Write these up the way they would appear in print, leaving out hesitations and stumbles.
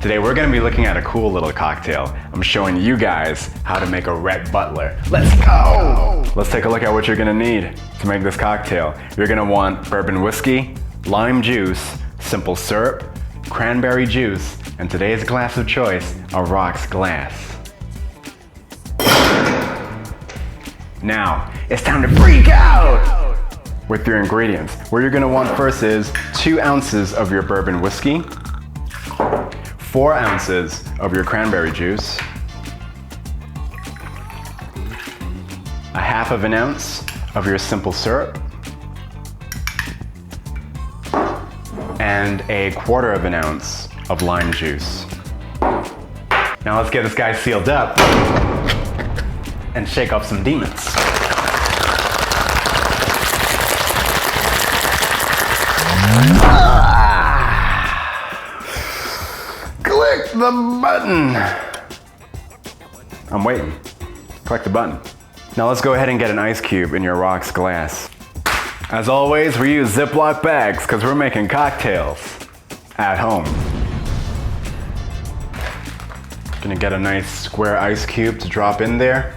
Today we're gonna be looking at a cool little cocktail. I'm showing you guys how to make a Rhett Butler. Let's go! Let's take a look at what you're gonna need to make this cocktail. You're gonna want bourbon whiskey, lime juice, simple syrup, cranberry juice, and today's glass of choice, a rocks glass. Now, it's time to freak out with your ingredients. What you're gonna want first is 2 ounces of your bourbon whiskey, 4 ounces of your cranberry juice, a 1/2 ounce of your simple syrup, and a 1/4 ounce of lime juice. Now let's get this guy sealed up and shake off some demons. Click the button. I'm waiting. Click the button. Now let's go ahead and get an ice cube in your rocks glass. As always, we use Ziploc bags because we're making cocktails at home. Gonna get a nice square ice cube to drop in there.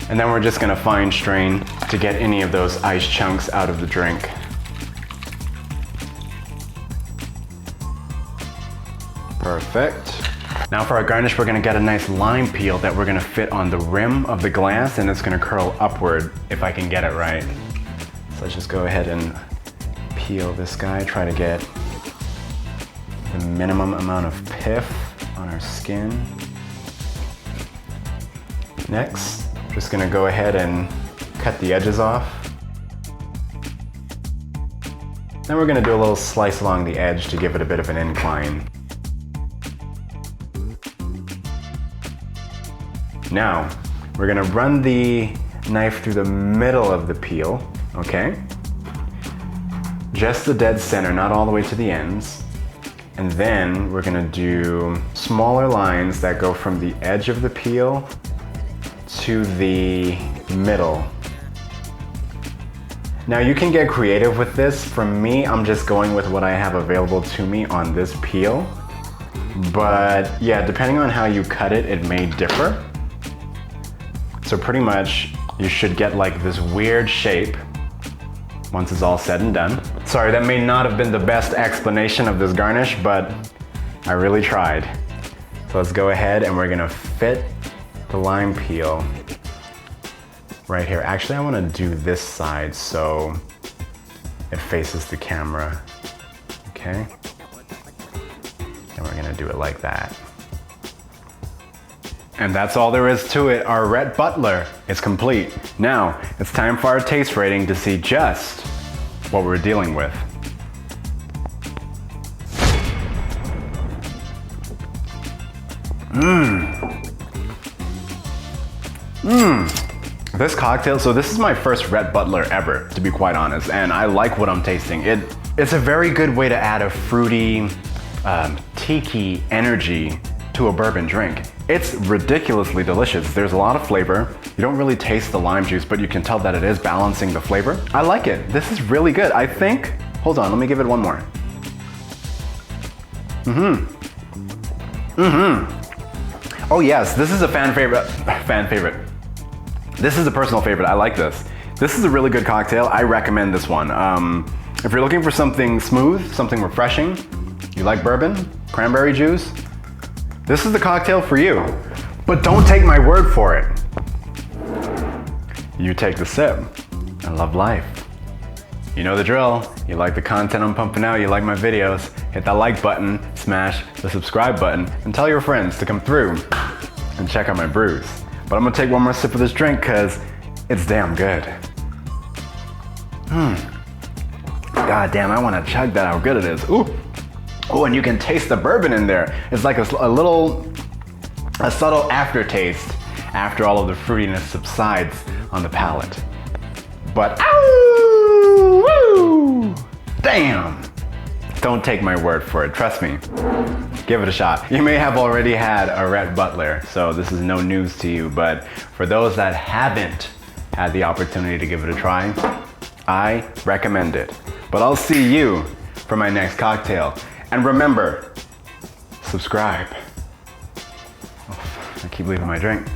And then we're just gonna fine strain to get any of those ice chunks out of the drink. Perfect. Now for our garnish, we're gonna get a nice lime peel that we're gonna fit on the rim of the glass, and it's gonna curl upward if I can get it right. So let's just go ahead and peel this guy, try to get the minimum amount of pith on our skin. Next, just gonna go ahead and cut the edges off. Then we're gonna do a little slice along the edge to give it a bit of an incline. Now, we're gonna run the knife through the middle of the peel, okay? Just the dead center, not all the way to the ends. And then we're gonna do smaller lines that go from the edge of the peel to the middle. Now you can get creative with this. For me, I'm just going with what I have available to me on this peel. But yeah, depending on how you cut it, it may differ. So pretty much you should get like this weird shape once it's all said and done. Sorry, that may not have been the best explanation of this garnish, but I really tried. So let's go ahead and we're gonna fit the lime peel right here. Actually, I wanna do this side so it faces the camera, okay? And we're gonna do it like that. And that's all there is to it. Our Rhett Butler is complete. Now, it's time for our taste rating to see just what we're dealing with. This cocktail, so this is my first Rhett Butler ever, to be quite honest, and I like what I'm tasting. It's a very good way to add a fruity, tiki energy to a bourbon drink. It's ridiculously delicious. There's a lot of flavor. You don't really taste the lime juice, but you can tell that it is balancing the flavor. I like it. This is really good. I think, hold on, let me give it one more. Oh yes, this is a fan favorite. This is a personal favorite. I like this. This is a really good cocktail. I recommend this one. If you're looking for something smooth, something refreshing, you like bourbon, cranberry juice, this is the cocktail for you. But don't take my word for it. You take the sip and love life. You know the drill. You like the content I'm pumping out, you like my videos, hit that like button, smash the subscribe button, and tell your friends to come through and check out my brews. But I'm gonna take one more sip of this drink because it's damn good. God damn, I wanna chug that, how good it is. Ooh. Oh, and you can taste the bourbon in there. It's like a subtle aftertaste after all of the fruitiness subsides on the palate. But ow, woo, damn. Don't take my word for it, trust me. Give it a shot. You may have already had a Rhett Butler, so this is no news to you, but for those that haven't had the opportunity to give it a try, I recommend it. But I'll see you for my next cocktail. And remember, subscribe. Oh, I keep leaving my drink.